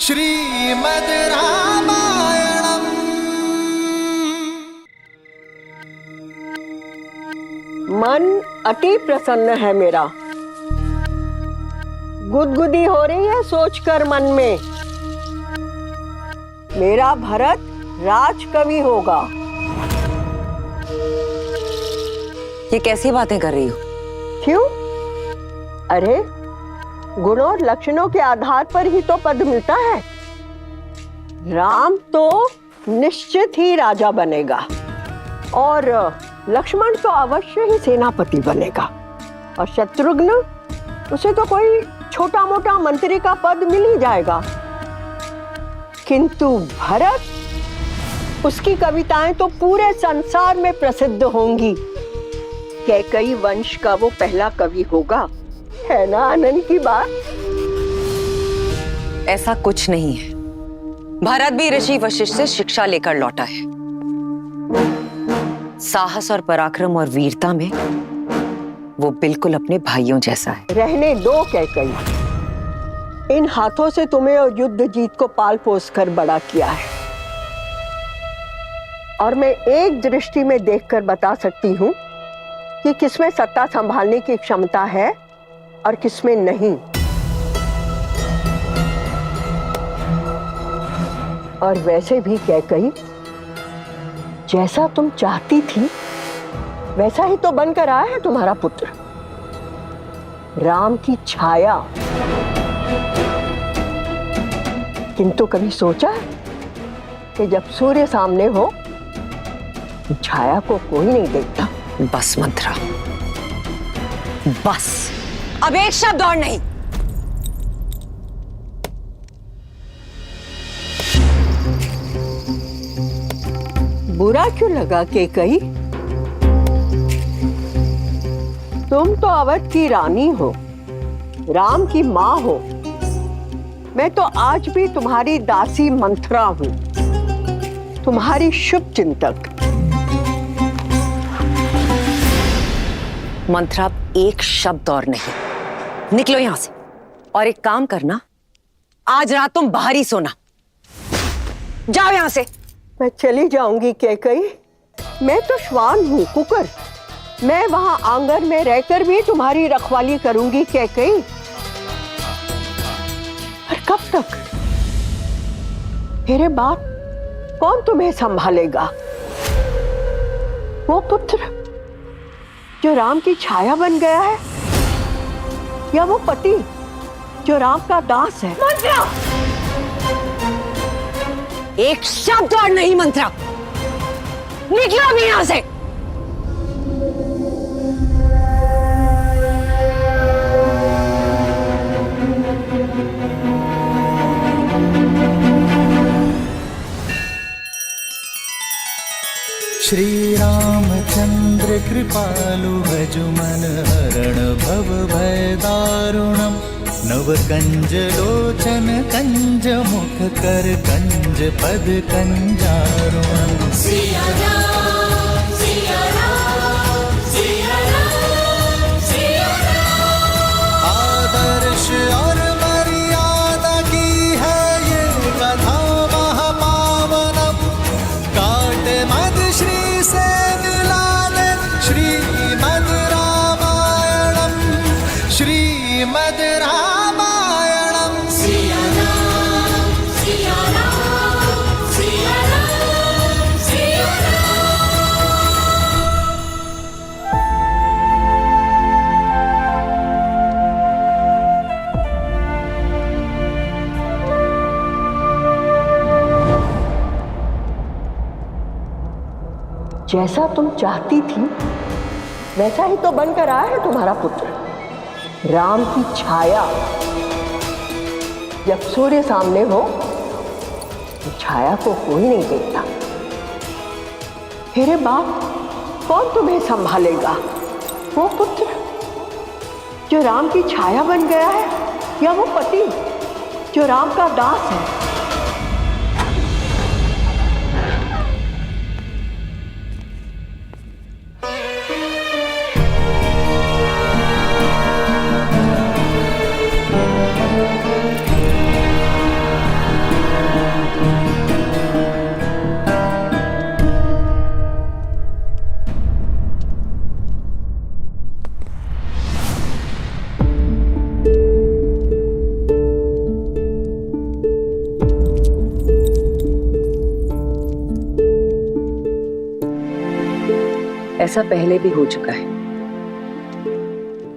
श्रीमद् रामायणम्। मन अति प्रसन्न है मेरा। गुदगुदी हो रही है सोचकर मन में, मेरा भरत राजकवि होगा। ये कैसी बातें कर रही हो? क्यों? अरे गुण और लक्षणों के आधार पर ही तो पद मिलता है। राम तो निश्चित ही राजा बनेगा और लक्ष्मण तो अवश्य ही सेनापति बनेगा, और शत्रुघ्न उसे तो कोई छोटा मोटा मंत्री का पद मिल ही जाएगा। किंतु भरत, उसकी कविताएं तो पूरे संसार में प्रसिद्ध होंगी। कैकई वंश का वो पहला कवि होगा, है ना आनंद की बात? ऐसा कुछ नहीं है। भरत भी ऋषि वशिष्ठ से शिक्षा लेकर लौटा है। साहस और पराक्रम और वीरता में वो बिल्कुल अपने भाइयों जैसा है। रहने दो कैकई, इन हाथों से तुम्हें और युद्ध जीत को पाल पोस कर बड़ा किया है, और मैं एक दृष्टि में देखकर बता सकती हूँ कि किसमें सत्ता संभालने की क्षमता है और किसमें नहीं। और वैसे भी कैकई, जैसा तुम चाहती थी वैसा ही तो बनकर आया है तुम्हारा पुत्र, राम की छाया। किंतु कभी सोचा कि जब सूर्य सामने हो तो छाया को कोई नहीं देखता। बस मंत्रा, बस, अब एक शब्द और नहीं। बुरा क्यों लगा कैकई? तुम तो अवध की रानी हो, राम की माँ हो। मैं तो आज भी तुम्हारी दासी मंथरा हूं, तुम्हारी शुभ चिंतक। मंत्रा, एक शब्द और नहीं। निकलो यहां से, और एक काम करना, आज रात तुम बाहर ही सोना। जाओ यहां से। मैं चली जाऊंगी कैकई, मैं तो श्वान हूं, कुकर। मैं वहां आंगन में रहकर भी तुम्हारी रखवाली करूंगी कैकई। पर कब तक? मेरे बाद कौन तुम्हें संभालेगा? वो पुत्र जो राम की छाया बन गया है, या वो पति जो राम का दास है? मंत्रा, एक शब्द और नहीं। मंत्रा, निकलो अभी यहां से। श्री रामचंद्र कृपालु भजु मन हरण भव भय दारुणम्। नव कंज लोचन कंज मुख कर कंज पद कंजारुणम्। सिया राम, सिया राम, सिया राम, सिया राम। आदर्श और मर्यादा की है ये कथा महापावनम्। काटे मद श्री से मिला दे श्रीमद् रामायणम्। श्रीमद् रामायणम्। सिया राम, सिया राम, सिया राम, सिया राम। जैसा तुम चाहती थी वैसा ही तो बनकर आया है तुम्हारा पुत्र, राम की छाया। जब सूर्य सामने हो तो छाया को कोई नहीं देखता। मेरे बाप कौन तुम्हें संभालेगा? वो पुत्र जो राम की छाया बन गया है, या वो पति जो राम का दास है? ऐसा पहले भी हो चुका है,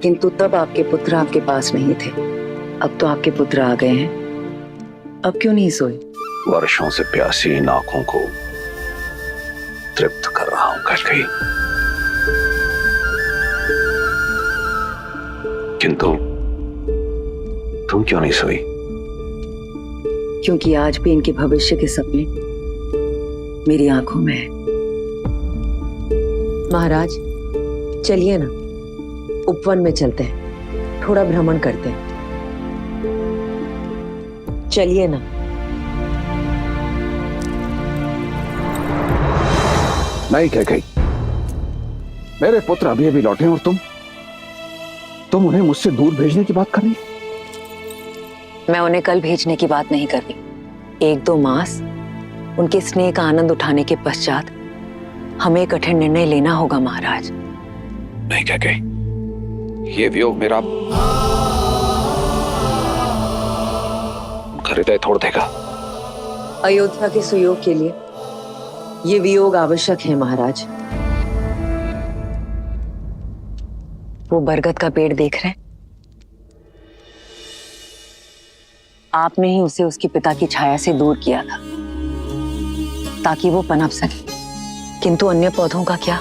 किंतु तब आपके पुत्र आपके पास नहीं थे। अब तो आपके पुत्र आ गए हैं, अब क्यों नहीं सोए? वर्षों से प्यासी इन आंखों को तृप्त कर रहा हूं कैकेयी। किंतु तुम क्यों नहीं सोई? क्योंकि आज भी इनके भविष्य के सपने मेरी आंखों में है। महाराज, चलिए ना, उपवन में चलते हैं, थोड़ा भ्रमण करते हैं। चलिए ना। नहीं कैकेयी, मेरे पुत्र अभी अभी लौटे और तुम उन्हें मुझसे दूर भेजने की बात कर रही? मैं उन्हें कल भेजने की बात नहीं कर रही। 1-2 मास उनके स्नेह का आनंद उठाने के पश्चात हमें एक कठिन निर्णय लेना होगा महाराज। नहीं कैकेयी, ये वियोग मेरा हृदय तोड़ देगा। अयोध्या के सुयोग के लिए ये वियोग आवश्यक है महाराज। वो बरगद का पेड़ देख रहे हैं? आपने ही उसे उसके पिता की छाया से दूर किया था ताकि वो पनप सके, किंतु अन्य पौधों का क्या?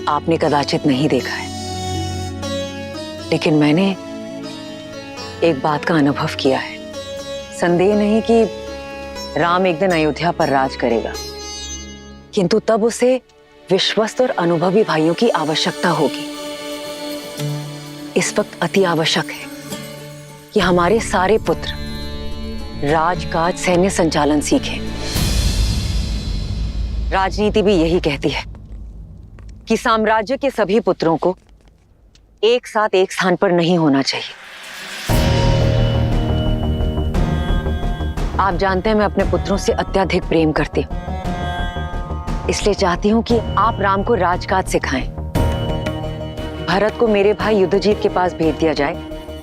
आपने कदाचित नहीं देखा है, लेकिन मैंने एक बात का अनुभव किया है। संदेह नहीं कि राम एक दिन अयोध्या पर राज करेगा, किंतु तब उसे विश्वस्त और अनुभवी भाइयों की आवश्यकता होगी। इस वक्त अति आवश्यक है कि हमारे सारे पुत्र राजकाज, सैन्य संचालन सीखें। राजनीति भी यही कहती है कि साम्राज्य के सभी पुत्रों को एक साथ एक स्थान पर नहीं होना चाहिए। आप जानते हैं मैं अपने पुत्रों से अत्यधिक प्रेम करती हूं, इसलिए चाहती हूं कि आप राम को राजकाज सिखाएं। भरत को मेरे भाई युद्धजीत के पास भेज दिया जाए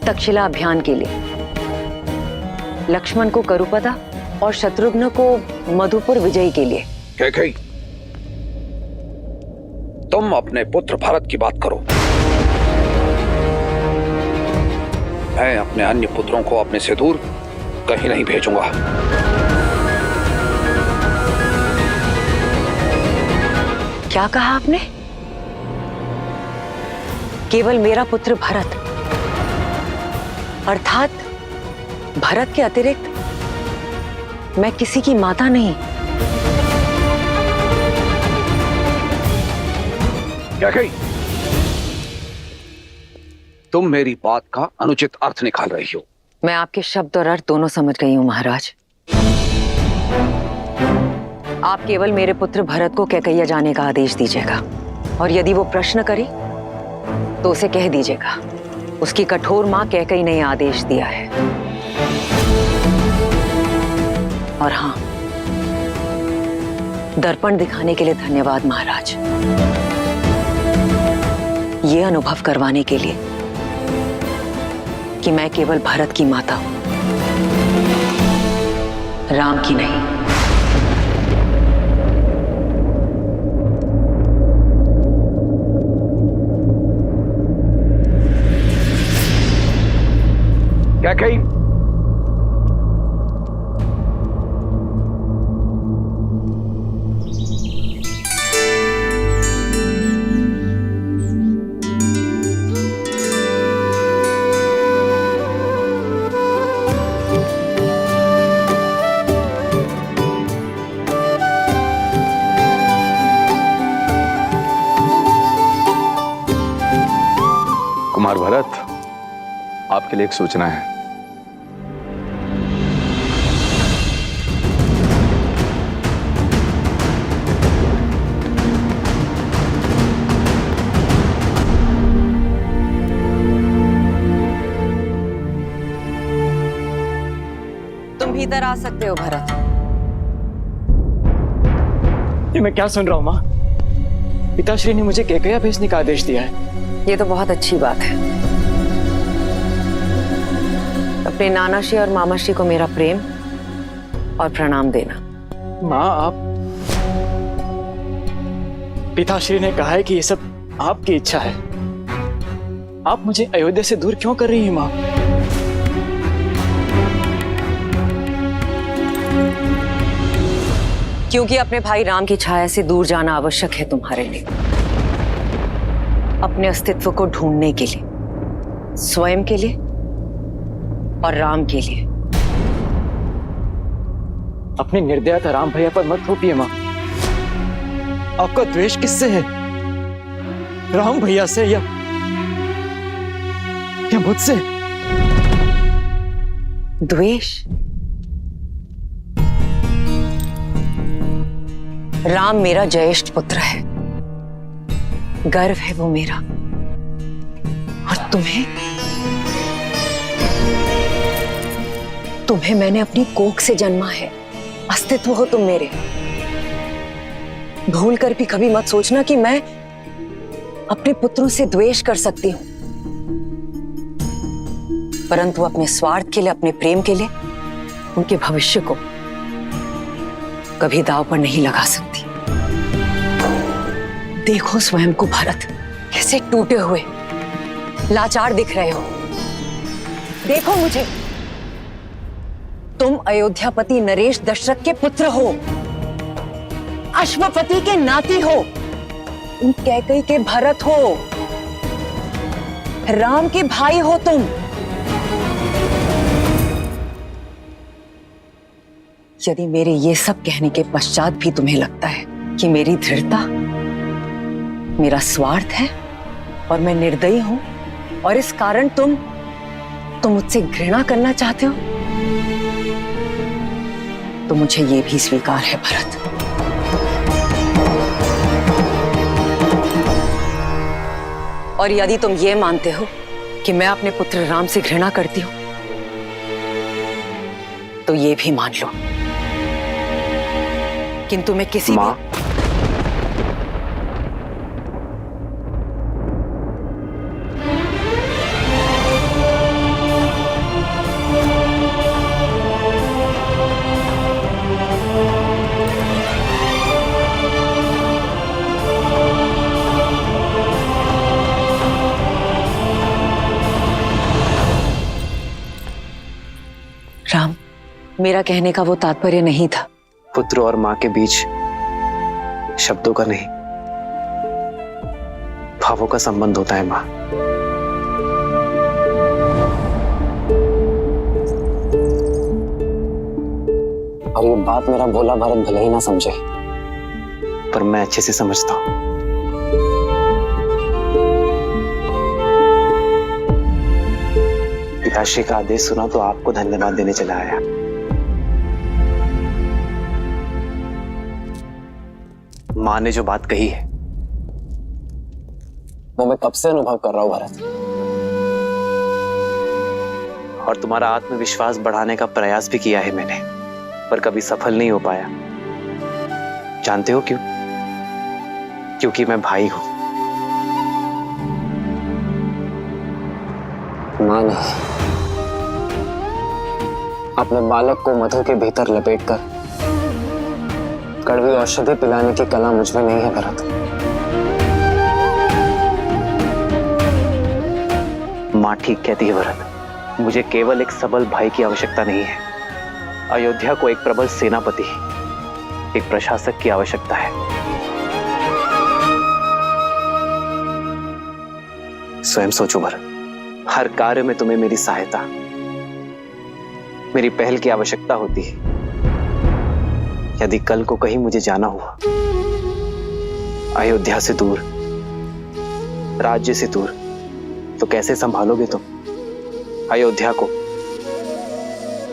तक्षशिला अभियान के लिए, लक्ष्मण को करुपदा और शत्रुघ्न को मधुपुर विजय के लिए। कैकेयी, तुम अपने पुत्र भरत की बात करो, मैं अपने अन्य पुत्रों को अपने से दूर कहीं नहीं भेजूंगा। क्या कहा आपने? केवल मेरा पुत्र भरत, अर्थात भरत के अतिरिक्त मैं किसी की माता नहीं? कैकेयी, तुम मेरी बात का अनुचित अर्थ निकाल रही हो। मैं आपके शब्द और अर्थ दोनों समझ गई हूं महाराज। आप केवल मेरे पुत्र भरत को कैकेयी जाने का आदेश दीजिएगा, और यदि वो प्रश्न करे तो उसे कह दीजिएगा उसकी कठोर मां कैकेयी ने आदेश दिया है। और हां, दर्पण दिखाने के लिए धन्यवाद महाराज, ये अनुभव करवाने के लिए कि मैं केवल भरत की माता हूं, राम की नहीं। कैकेयी, कुमार भरत, आपके लिए एक सूचना है। तुम भीतर आ सकते हो भरत। ये मैं क्या सुन रहा हूँ माँ? पिताश्री ने मुझे कैकेयी भेजने का आदेश दिया है। ये तो बहुत अच्छी बात है। अपने नानाश्री और मामाश्री को मेरा प्रेम और प्रणाम देना। माँ, पिताश्री ने कहा है कि ये सब आपकी इच्छा है। आप मुझे अयोध्या से दूर क्यों कर रही हैं माँ? क्योंकि अपने भाई राम की छाया से दूर जाना आवश्यक है तुम्हारे लिए, अपने अस्तित्व को ढूंढने के लिए, स्वयं के लिए और राम के लिए। अपनी निर्दयता राम भैया पर मत थोपिए माँ। आपका द्वेष किससे है? राम भैया से या मुझसे? द्वेष? राम मेरा ज्येष्ठ पुत्र है, गर्व है वो मेरा। और तुम्हें मैंने अपनी कोख से जन्मा है, अस्तित्व हो तुम मेरे। भूल कर भी कभी मत सोचना कि मैं अपने पुत्रों से द्वेष कर सकती हूं, परंतु अपने स्वार्थ के लिए, अपने प्रेम के लिए उनके भविष्य को कभी दांव पर नहीं लगा सकती। देखो स्वयं को भरत, कैसे टूटे हुए लाचार दिख रहे हो। देखो मुझे, तुम अयोध्यापति नरेश दशरथ के पुत्र हो, अश्वपति के नाती हो, तुम कैकेयी के भरत हो, राम के भाई हो तुम। यदि मेरे ये सब कहने के पश्चात भी तुम्हें लगता है कि मेरी दृढ़ता, मेरा स्वार्थ है और मैं निर्दयी हूं और इस कारण तुम मुझसे घृणा करना चाहते हो, तो मुझे ये भी स्वीकार है भरत। और यदि तुम ये मानते हो कि मैं अपने पुत्र राम से घृणा करती हूं, तो ये भी मान लो, किंतु मैं किसी मां, राम, मेरा कहने का वो तात्पर्य नहीं था। पुत्र और मां के बीच शब्दों का नहीं, भावों का संबंध होता है मां। और ये बात मेरा भोला भरत भले ही ना समझे, पर मैं अच्छे से समझता हूं। पिताश्री का आदेश सुना तो आपको धन्यवाद देने चला आया। मां ने जो बात कही है वो मैं कब से अनुभव कर रहा हूं भरत, और तुम्हारा आत्मविश्वास बढ़ाने का प्रयास भी किया है मैंने, पर कभी सफल नहीं हो पाया। जानते हो क्यों? क्योंकि मैं भाई हूं। मां ने अपने बालक को मधु के भीतर लपेटकर कड़वी औषधि पिलाने की कला मुझ में नहीं है भरत। मां ठीक कहती है भरत, मुझे केवल एक सबल भाई की आवश्यकता नहीं है, अयोध्या को एक प्रबल सेनापति, एक प्रशासक की आवश्यकता है। स्वयं सोचो भरत, हर कार्य में तुम्हें मेरी सहायता, मेरी पहल की आवश्यकता होती है। यदि कल को कहीं मुझे जाना हुआ, अयोध्या से दूर, राज्य से दूर, तो कैसे संभालोगे तुम अयोध्या को?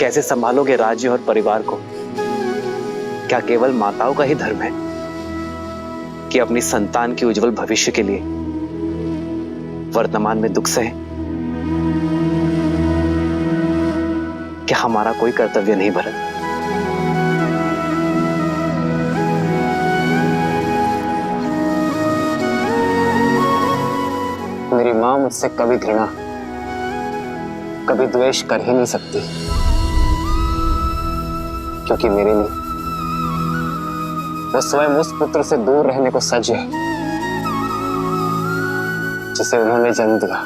कैसे संभालोगे राज्य और परिवार को? क्या केवल माताओं का ही धर्म है कि अपनी संतान के उज्जवल भविष्य के लिए वर्तमान में दुख सहे? क्या हमारा कोई कर्तव्य नहीं भरत? मेरी मां मुझसे कभी घृणा, कभी द्वेष कर ही नहीं सकती, क्योंकि मेरे लिए वो स्वयं उस पुत्र से दूर रहने को सज्ज है जिसे उन्होंने जन्म दिया।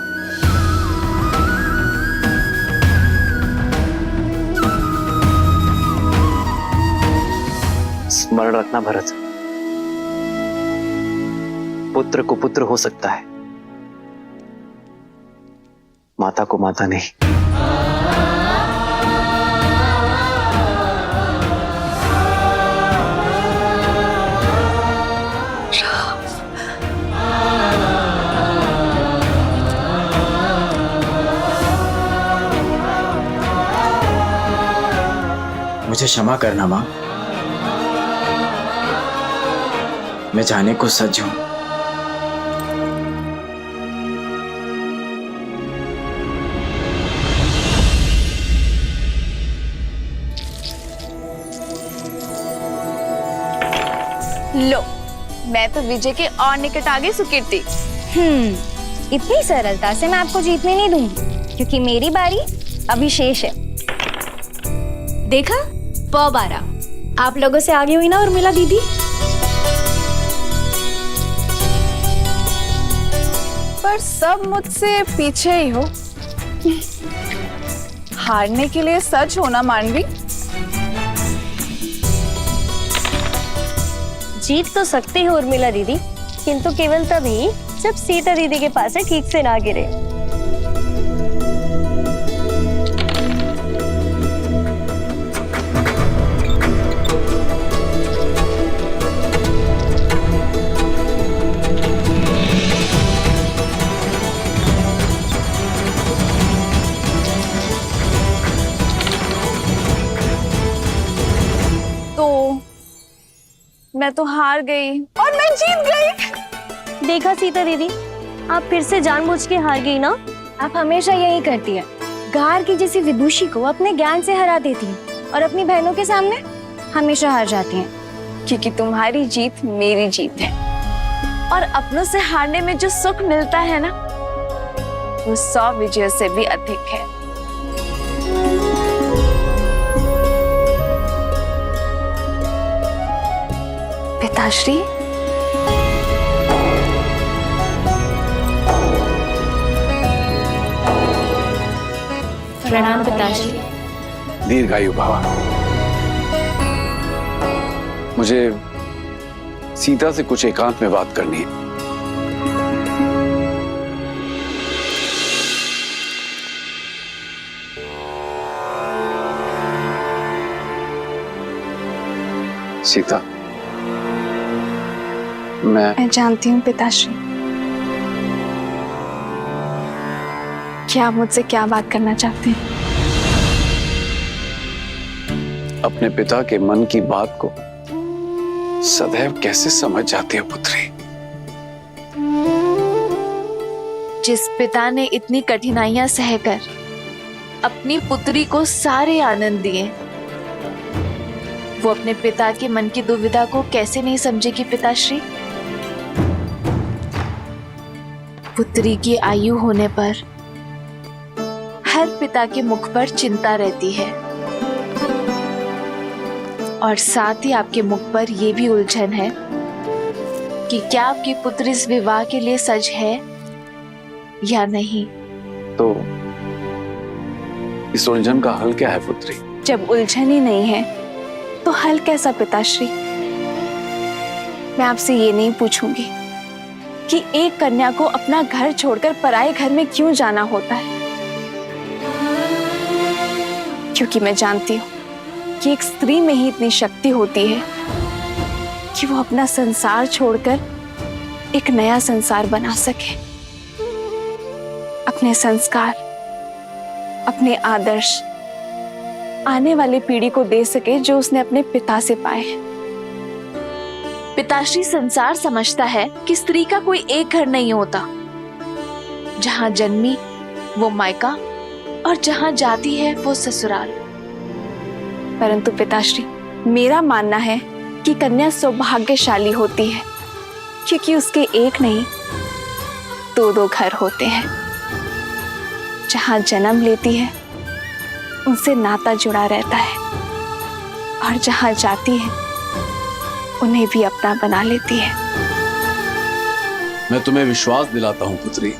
स्मरण रखना भरत, पुत्र को पुत्र हो सकता है, माता को माता नहीं। मुझे क्षमा करना मां, मैं जाने को सज्ज हूं। लो, मैं तो विजय के और निकट आ गई सुकीर्ति। इतनी सरलता से मैं आपको जीतने नहीं दूंगी, क्योंकि मेरी बारी अभी शेष है। देखा, पौ 12 आप लोगों से आगे हुई ना उर्मिला दीदी। पर सब मुझसे पीछे ही हो। हारने के लिए सच होना मानवी। जीत तो सकती हो उर्मिला दीदी, किंतु केवल तभी जब सीता दीदी के पास ठीक से ना गिरे। मैं तो हार गई और मैं जीत गई। देखा सीता दीदी, आप फिर से जानबूझ के हार गई ना। आप हमेशा यही करती है, गार की जैसी विदुषी को अपने ज्ञान से हरा देती हैं और अपनी बहनों के सामने हमेशा हार जाती हैं। क्योंकि तुम्हारी जीत मेरी जीत है, और अपनों से हारने में जो सुख मिलता है ना, वो 100 विजयों से भी अधिक है। पिताश्री, प्रणाम पिताश्री। दीर्घायु भव। मुझे सीता से कुछ एकांत में बात करनी है। सीता, मैं जानती हूँ पिताश्री कि आप मुझसे क्या बात करना चाहते हैं। अपने पिता के मन की बात को सदैव कैसे समझ जाती है पुत्री? जिस पिता ने इतनी कठिनाइयां सहकर अपनी पुत्री को सारे आनंद दिए, वो अपने पिता के मन की दुविधा को कैसे नहीं समझेगी पिताश्री? पुत्री की आयु होने पर हर पिता के मुख पर चिंता रहती है, और साथ ही आपके मुख पर यह भी उलझन है कि क्या आपकी पुत्री इस विवाह के लिए सज है या नहीं। तो इस उलझन का हल क्या है पुत्री? जब उलझन ही नहीं है तो हल कैसा पिताश्री? मैं आपसे ये नहीं पूछूंगी कि एक कन्या को अपना घर छोड़कर पराये घर में क्यों जाना होता है, क्योंकि मैं जानती हूँ कि एक स्त्री में ही इतनी शक्ति होती है कि वो अपना संसार छोड़कर एक नया संसार बना सके, अपने संस्कार, अपने आदर्श आने वाली पीढ़ी को दे सके जो उसने अपने पिता से पाए हैं। पिताश्री, संसार समझता है कि स्त्री का कोई एक घर नहीं होता, जहां जन्मी वो मायका और जहां जाती है वो ससुराल। परंतु पिताश्री, मेरा मानना है कि कन्या सौभाग्यशाली होती है, क्योंकि उसके एक नहीं 2-2 घर होते हैं। जहां जन्म लेती है उनसे नाता जुड़ा रहता है, और जहां जाती है उन्हें भी अपना बना लेती है। मैं तुम्हें विश्वास दिलाता हूं पुत्री,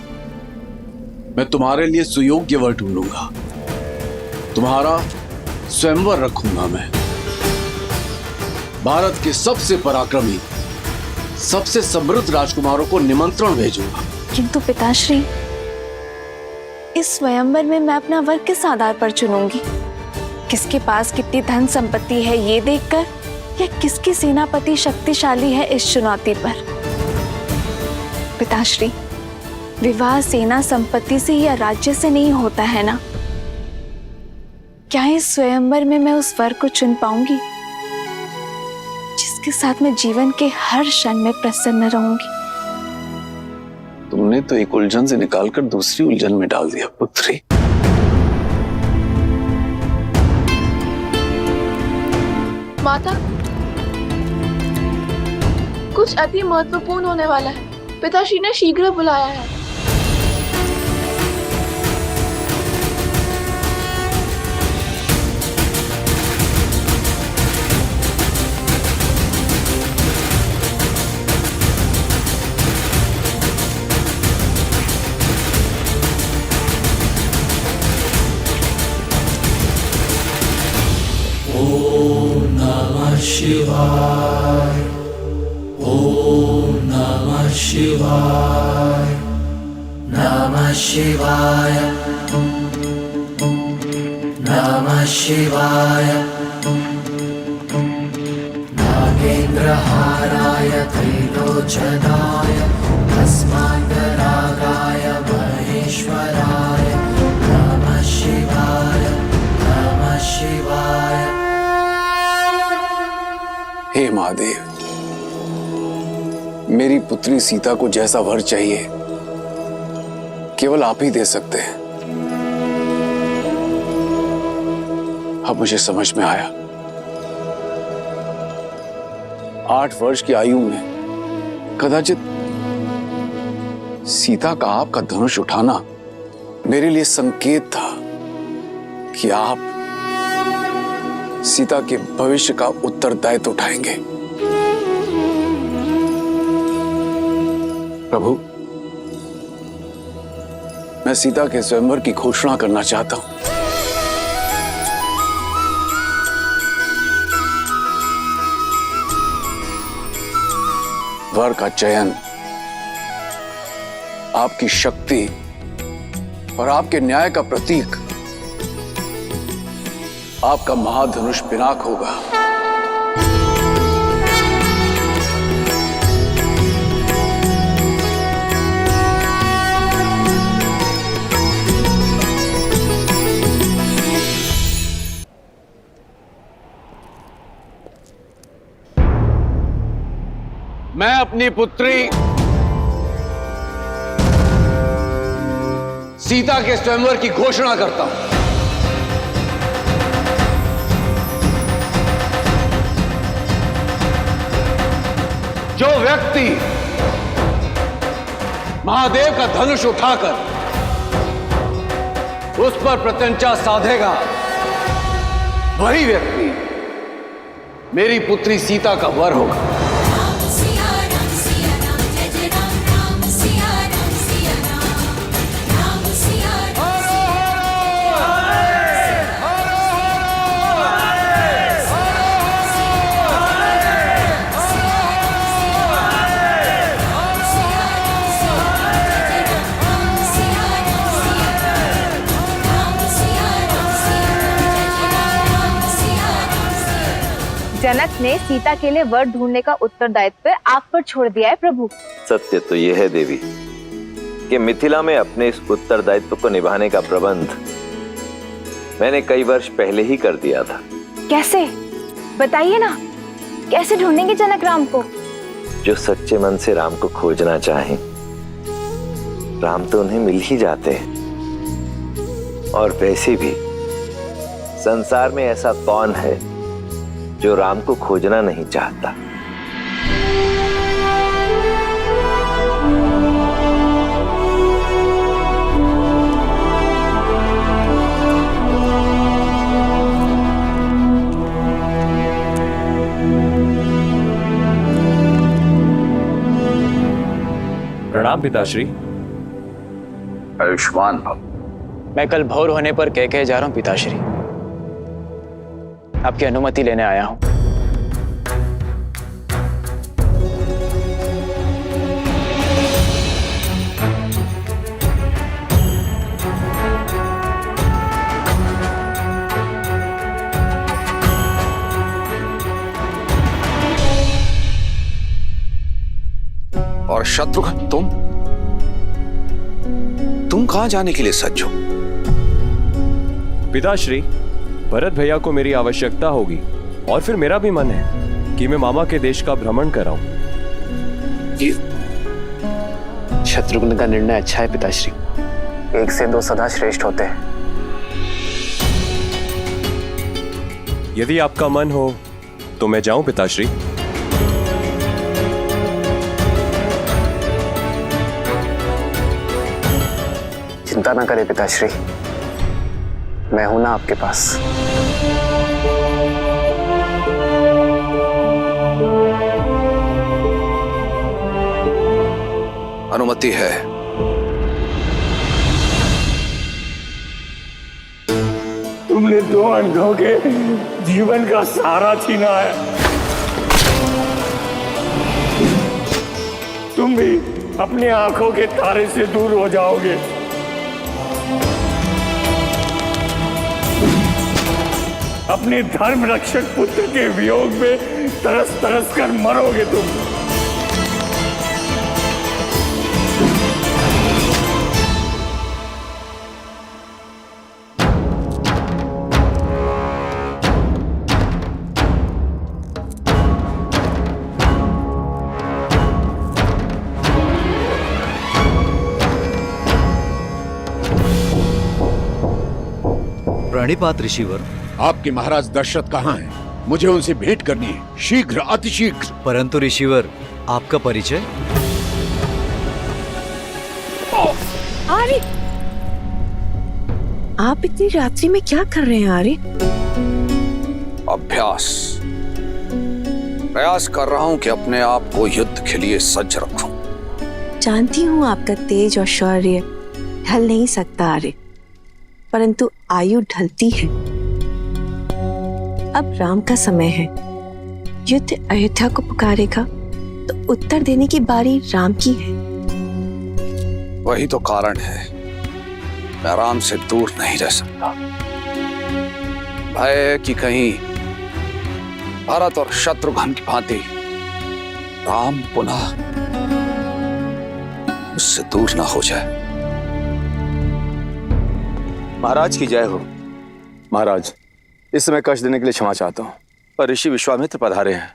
मैं तुम्हारे लिए सुयोग्य वर ढूंढूंगा, तुम्हारा स्वयंवर रखूंगा। मैं भारत के सबसे पराक्रमी, सबसे समृद्ध राजकुमारों को निमंत्रण भेजूंगा। किंतु पिताश्री, इस स्वयंवर में मैं अपना वर किस आधार पर चुनूंगी? किसके पास कितनी धन संपत्ति है ये देखकर, या किसकी सेनापति शक्तिशाली है इस चुनौती पर? पिताश्री, विवाह सेना संपत्ति से या राज्य से नहीं होता है ना? क्या इस स्वयंवर में मैं उस वर को चुन पाऊंगी जिसके साथ मैं जीवन के हर क्षण में प्रसन्न रहूंगी? तुमने तो एक उलझन से निकालकर दूसरी उलझन में डाल दिया पुत्री। माता, कुछ अति महत्वपूर्ण होने वाला है। पिताश्री ने शीघ्र बुलाया है। शिवाय ओम नमः शिवाय नमः शिवाय नमः शिवाय नागेन्द्रहाराय त्रिलोचनाय भस्मान्तरागाय महेश्वराय नमः शिवाय नमः शिवाय। हे महादेव, मेरी पुत्री सीता को जैसा वर चाहिए केवल आप ही दे सकते हैं। अब मुझे समझ में आया, 8 वर्ष की आयु में कदाचित सीता का आपका धनुष उठाना मेरे लिए संकेत था कि आप सीता के भविष्य का उत्तरदायित्व उठाएंगे। प्रभु, मैं सीता के स्वयंवर की घोषणा करना चाहता हूं। वर का चयन आपकी शक्ति और आपके न्याय का प्रतीक आपका महाधनुष पिनाक होगा। मैं अपनी पुत्री सीता के स्वयंवर की घोषणा करता हूं। जो व्यक्ति महादेव का धनुष उठाकर उस पर प्रत्यंचा साधेगा, वही व्यक्ति मेरी पुत्री सीता का वर होगा। जनक ने सीता के लिए वर ढूंढने का उत्तरदायित्व आप पर छोड़ दिया है प्रभु। सत्य तो यह है देवी कि मिथिला में अपने इस उत्तरदायित्व को निभाने का प्रबंध मैंने कई वर्ष पहले ही कर दिया था। कैसे, बताइए ना, कैसे ढूंढेंगे जनक राम को? जो सच्चे मन से राम को खोजना चाहें, राम तो उन्हें मिल ही जाते हैं। और वैसे भी संसार में ऐसा कौन है जो राम को खोजना नहीं चाहता? प्रणाम पिताश्री। आयुष्मान भव। मैं कल भोर होने पर कह जा रहा हूं पिताश्री। आपकी अनुमति लेने आया हूं। और शत्रुघ्न, तुम कहां जाने के लिए सज्ज हो? पिताश्री, भरत भैया को मेरी आवश्यकता होगी और फिर मेरा भी मन है कि मैं मामा के देश का भ्रमण कराऊं। शत्रुघ्न का निर्णय अच्छा है पिताश्री। 1 से 2 सदा श्रेष्ठ होते हैं। यदि आपका मन हो तो मैं जाऊं पिताश्री। चिंता ना करें पिताश्री, मैं हूं ना आपके पास। अनुमति है। तुमने 2 अंधों के जीवन का सहारा छीना है। तुम भी अपने आंखों के तारे से दूर हो जाओगे। अपने धर्म रक्षक पुत्र के वियोग में तरस तरस कर मरोगे तुम। प्रणिपात ऋषिवर। आपके महाराज दशरथ कहाँ हैं? मुझे उनसे भेंट करनी है, शीघ्र, अतिशीघ्र। परंतु ऋषिवर, आपका परिचय? आर्य, आप इतनी रात्रि में क्या कर रहे हैं आर्य? अभ्यास। प्रयास कर रहा हूं कि अपने आप को युद्ध के लिए सज्ज रखूं। जानती हूँ आपका तेज और शौर्य ढल नहीं सकता आर्य, परंतु आयु ढलती है। अब राम का समय है। युद्ध अयोध्या को पुकारेगा तो उत्तर देने की बारी राम की है। वही तो कारण है, मैं राम से दूर नहीं रह सकता। भय कि कहीं भरत और शत्रुघ्न की भांति राम पुनः उससे दूर ना हो जाए। महाराज की जय हो। महाराज, इस समय कष्ट देने के लिए क्षमा चाहता हूं, पर ऋषि विश्वामित्र पधारे हैं।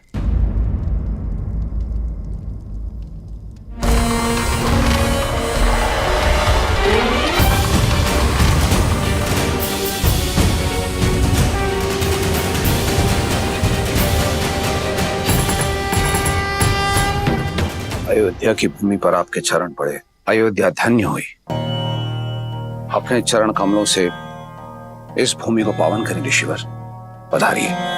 अयोध्या की भूमि पर आपके चरण पड़े, अयोध्या धन्य हुई। अपने चरण कमलों से इस भूमि को पावन करें ऋषिवर, पधारिए।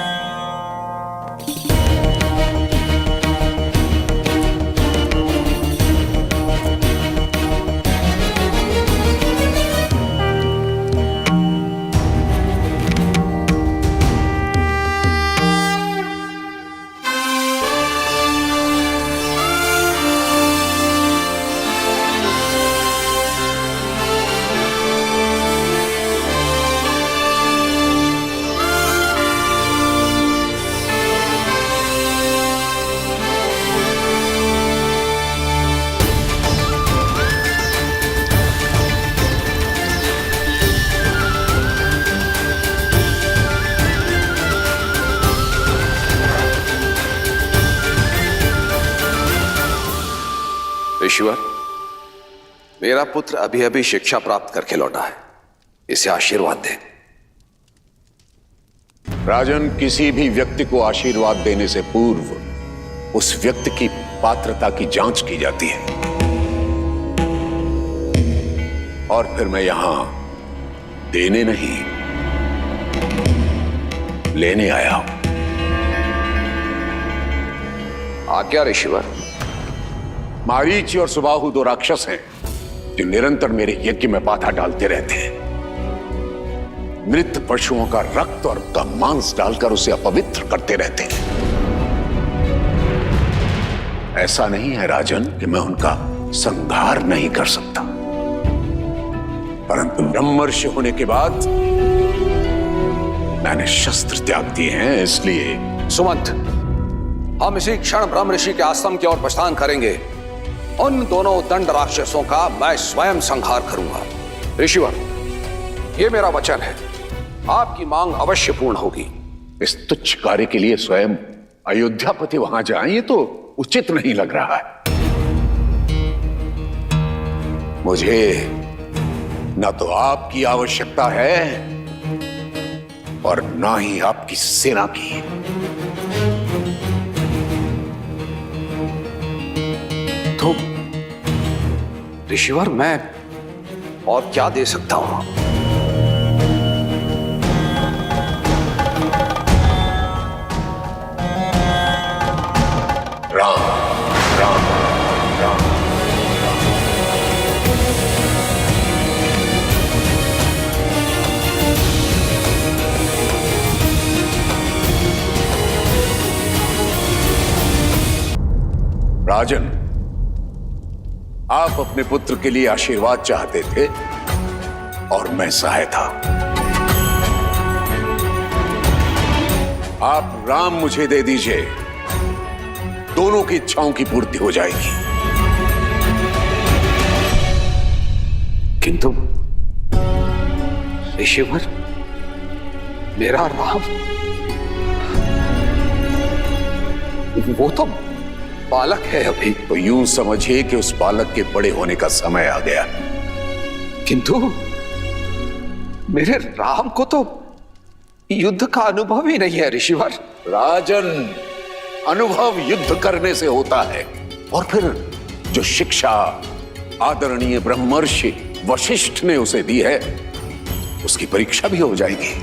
ऋषिवर, मेरा पुत्र अभी अभी शिक्षा प्राप्त करके लौटा है, इसे आशीर्वाद दें। राजन, किसी भी व्यक्ति को आशीर्वाद देने से पूर्व उस व्यक्ति की पात्रता की जांच की जाती है, और फिर मैं यहां देने नहीं, लेने आया हूं। आज्ञा ऋषिवर। मारीच और सुबाहु दो राक्षस हैं जो निरंतर मेरे यज्ञ में बाधा डालते रहते हैं। मृत पशुओं का रक्त और उनका मांस डालकर उसे अपवित्र करते रहते हैं। ऐसा नहीं है राजन कि मैं उनका संहार नहीं कर सकता, परंतु ब्रह्मर्षि होने के बाद मैंने शस्त्र त्याग दिए हैं, इसलिए। सुमंत, हम इसी क्षण ब्रह्म ऋषि के आश्रम की ओर प्रस्थान करेंगे। उन दोनों दंड राक्षसों का मैं स्वयं संहार करूंगा। ऋषिवर, ये मेरा वचन है, आपकी मांग अवश्य पूर्ण होगी। इस तुच्छ कार्य के लिए स्वयं अयोध्यापति वहां जाएं, ये तो उचित नहीं लग रहा है। मुझे न तो आपकी आवश्यकता है और ना ही आपकी सेना की। तो ऋषिवर, मैं और क्या दे सकता हूं? राम राम राम। राजन, आप अपने पुत्र के लिए आशीर्वाद चाहते थे और मैं सहायता। आप राम मुझे दे दीजिए, दोनों की इच्छाओं की पूर्ति हो जाएगी। किंतु ऋषिवर, मेरा राम, वो तो बालक है अभी। तो यूं समझिए कि उस बालक के बड़े होने का समय आ गया। किंतु मेरे राम को तो युद्ध का अनुभव ही नहीं है ऋषिवर। राजन, अनुभव युद्ध करने से होता है, और फिर जो शिक्षा आदरणीय ब्रह्मर्षि वशिष्ठ ने उसे दी है, उसकी परीक्षा भी हो जाएगी।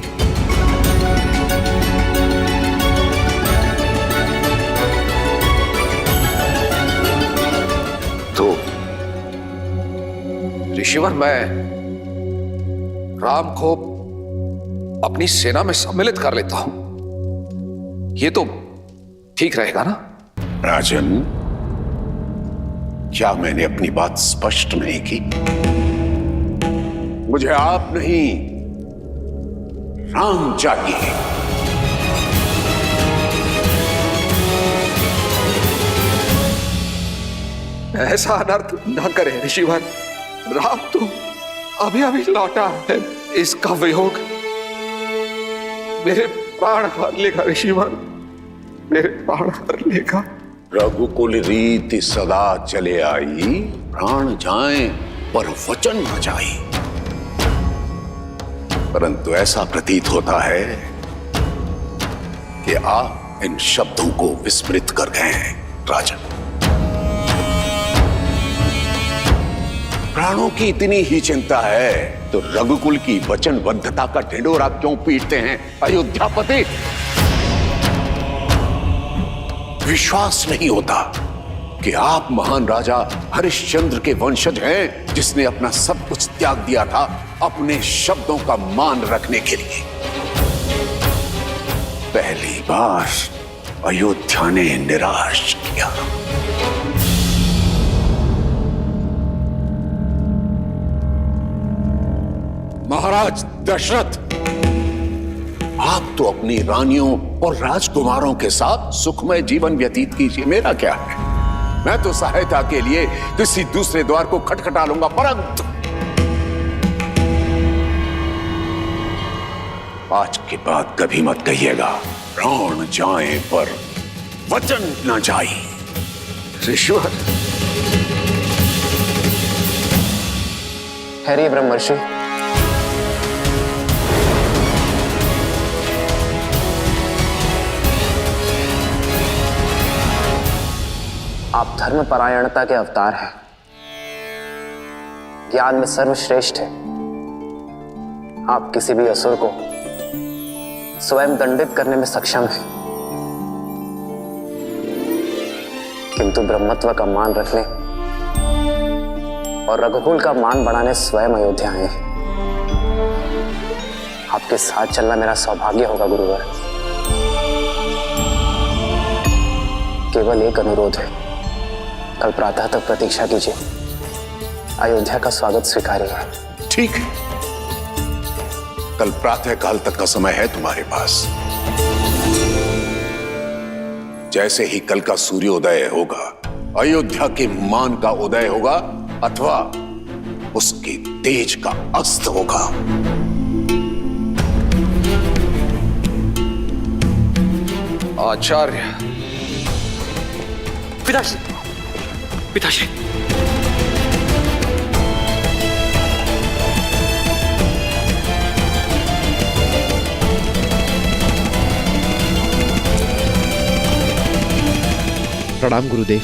तो ऋषिवर, मैं राम को अपनी सेना में सम्मिलित कर लेता हूं। ये तो ठीक रहेगा ना? राजन, क्या मैंने अपनी बात स्पष्ट नहीं की? मुझे आप नहीं, राम चाहिए। ऐसा अनर्थ न करें ऋषिवर। राम तो अभी अभी लौटा है, इसका वियोग मेरे प्राण हर लेगा ऋषिवर, मेरे प्राण हर लेगा। रघुकुल रीति सदा चले आई, प्राण जाएं पर वचन न जाए। परंतु ऐसा प्रतीत होता है कि आप इन शब्दों को विस्मृत कर गए हैं राजन। प्राणों की इतनी ही चिंता है तो रघुकुल की वचनबद्धता का ढिंढोरा क्यों पीटते हैं अयोध्यापति? विश्वास नहीं होता कि आप महान राजा हरिश्चंद्र के वंशज हैं, जिसने अपना सब कुछ त्याग दिया था अपने शब्दों का मान रखने के लिए। पहली बार अयोध्या ने निराश किया। महाराज दशरथ, आप तो अपनी रानियों और राजकुमारों के साथ सुखमय जीवन व्यतीत कीजिए, मेरा क्या है। मैं तो सहायता के लिए किसी दूसरे द्वार को खटखटा लूंगा, परंतु आज के बाद कभी मत कहिएगा प्राण जाए पर वचन न जाए। ऋषिवर, हरि ब्रह्मर्षि, आप धर्म परायणता के अवतार हैं, ज्ञान में सर्वश्रेष्ठ है। आप किसी भी असुर को स्वयं दंडित करने में सक्षम हैं, किंतु ब्रह्मत्व का मान रखने और रघुकुल का मान बढ़ाने स्वयं अयोध्या आए हैं। आपके साथ चलना मेरा सौभाग्य होगा गुरुवर। केवल एक अनुरोध है, कल प्रातः तक प्रतीक्षा कीजिए, अयोध्या का स्वागत स्वीकारिए। ठीक है, कल प्रातः काल तक का समय है तुम्हारे पास। जैसे ही कल का सूर्योदय होगा, अयोध्या के मान का उदय होगा अथवा उसके तेज का अस्त होगा। आचार्य। पिताश्री, पिताश्री। प्रणाम गुरुदेव।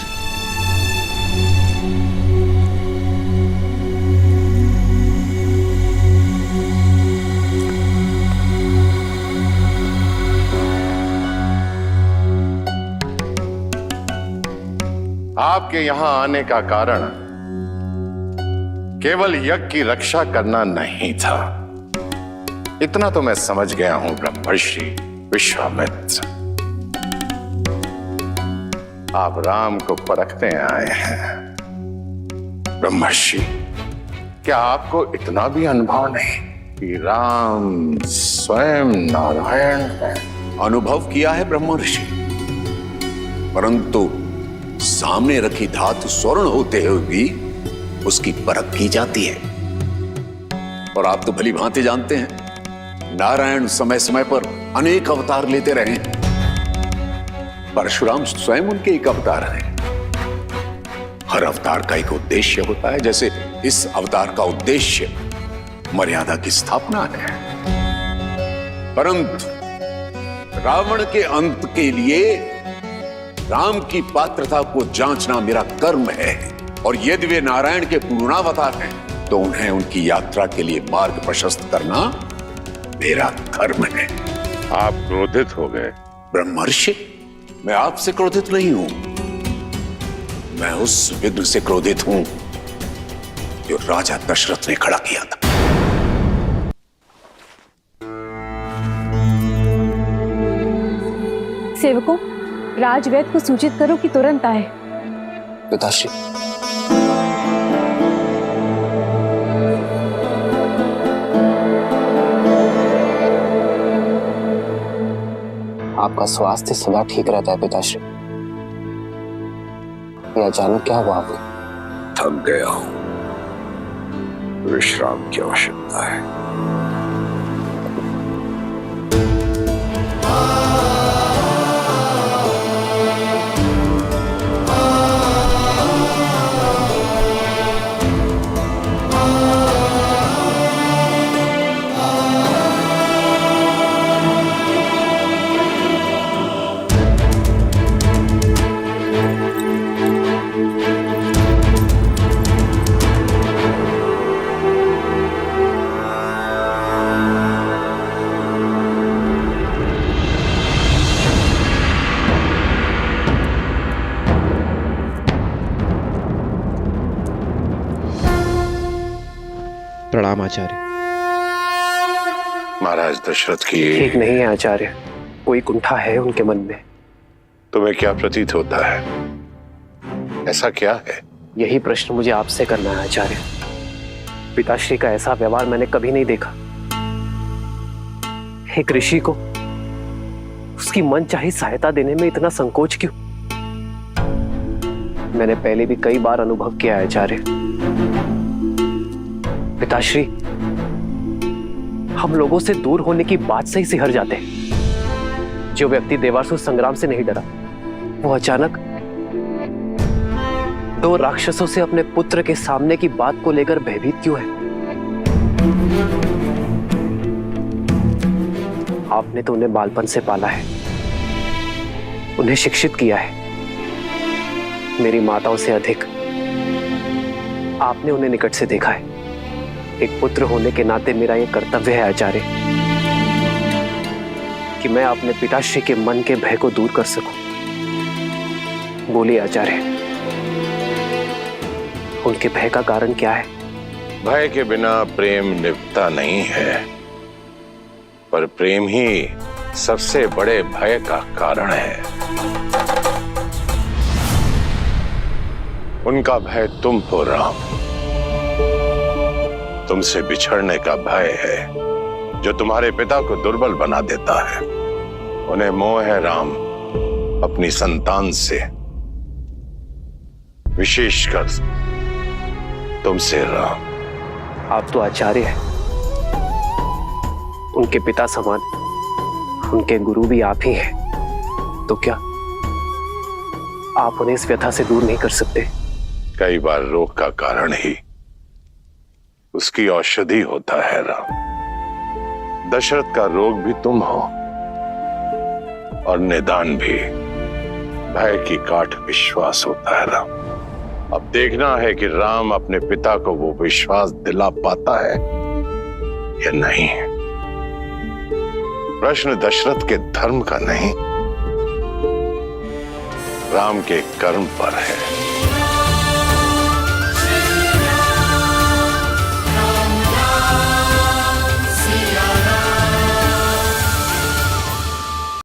आपके यहां आने का कारण केवल यज्ञ की रक्षा करना नहीं था, इतना तो मैं समझ गया हूं ब्रह्मर्षि विश्वामित्र। आप राम को परखने आए हैं। ब्रह्मर्षि, क्या आपको इतना भी अनुभव नहीं कि राम स्वयं नारायण है? अनुभव किया है ब्रह्मर्षि, परंतु सामने रखी धातु स्वर्ण होते हुए भी उसकी परख की जाती है। और आप तो भली भांति जानते हैं, नारायण समय समय पर अनेक अवतार लेते रहे। परशुराम स्वयं उनके एक अवतार हैं। हर अवतार का एक उद्देश्य होता है, जैसे इस अवतार का उद्देश्य मर्यादा की स्थापना है। परंतु रावण के अंत के लिए राम की पात्रता को जांचना मेरा कर्म है, और यदि वे नारायण के पूर्णावतार हैं तो उन्हें उनकी यात्रा के लिए मार्ग प्रशस्त करना मेरा धर्म है। आप क्रोधित हो गए ब्रह्मर्षि? मैं आपसे क्रोधित नहीं हूं, मैं उस विघ्न से क्रोधित हूं जो राजा दशरथ ने खड़ा किया था। सेवकों, राजवैद्य को सूचित करो कि तुरंत आए। पिताश्री, आपका स्वास्थ्य सदा ठीक रहता है पिताश्री। ये अचानक क्या हुआ आपको? थक गया हूं, विश्राम की आवश्यकता है। प्रणाम आचार्य। महाराज दशरथ की ठीक नहीं है आचार्य, कोई कुंठा है उनके मन में। तुम्हें क्या प्रतीत होता है? ऐसा क्या है? यही प्रश्न मुझे आपसे करना है आचार्य। पिताश्री का ऐसा व्यवहार मैंने कभी नहीं देखा। एक ऋषि को उसकी मनचाही सहायता देने में इतना संकोच क्यों? मैंने पहले भी कई बार अनुभव किया है आचार्य। पिताश्री हम लोगों से दूर होने की बात से ही सिहर जाते हैं। जो व्यक्ति देवासुर संग्राम से नहीं डरा, वो अचानक दो राक्षसों से अपने पुत्र के सामने की बात को लेकर भयभीत क्यों है? आपने तो उन्हें बालपन से पाला है, उन्हें शिक्षित किया है। मेरी माताओं से अधिक आपने उन्हें निकट से देखा है। एक पुत्र होने के नाते मेरा यह कर्तव्य है आचार्य कि मैं अपने पिताश्री के मन के भय को दूर कर सकूं। बोलिए आचार्य, उनके भय का कारण क्या है? भय के बिना प्रेम निभता नहीं है, पर प्रेम ही सबसे बड़े भय का कारण है। उनका भय तुम हो राम, तुमसे बिछड़ने का भय है जो तुम्हारे पिता को दुर्बल बना देता है। उन्हें मोह है राम अपनी संतान से, विशेषकर तुमसे राम। आप तो आचार्य हैं, उनके पिता समान, उनके गुरु भी आप ही हैं, तो क्या आप उन्हें इस व्यथा से दूर नहीं कर सकते? कई बार रोग का कारण ही उसकी औषधि होता है राम। दशरथ का रोग भी तुम हो और निदान भी भय की काट विश्वास होता है राम। अब देखना है कि राम अपने पिता को वो विश्वास दिला पाता है या नहीं। प्रश्न दशरथ के धर्म का नहीं, राम के कर्म पर है।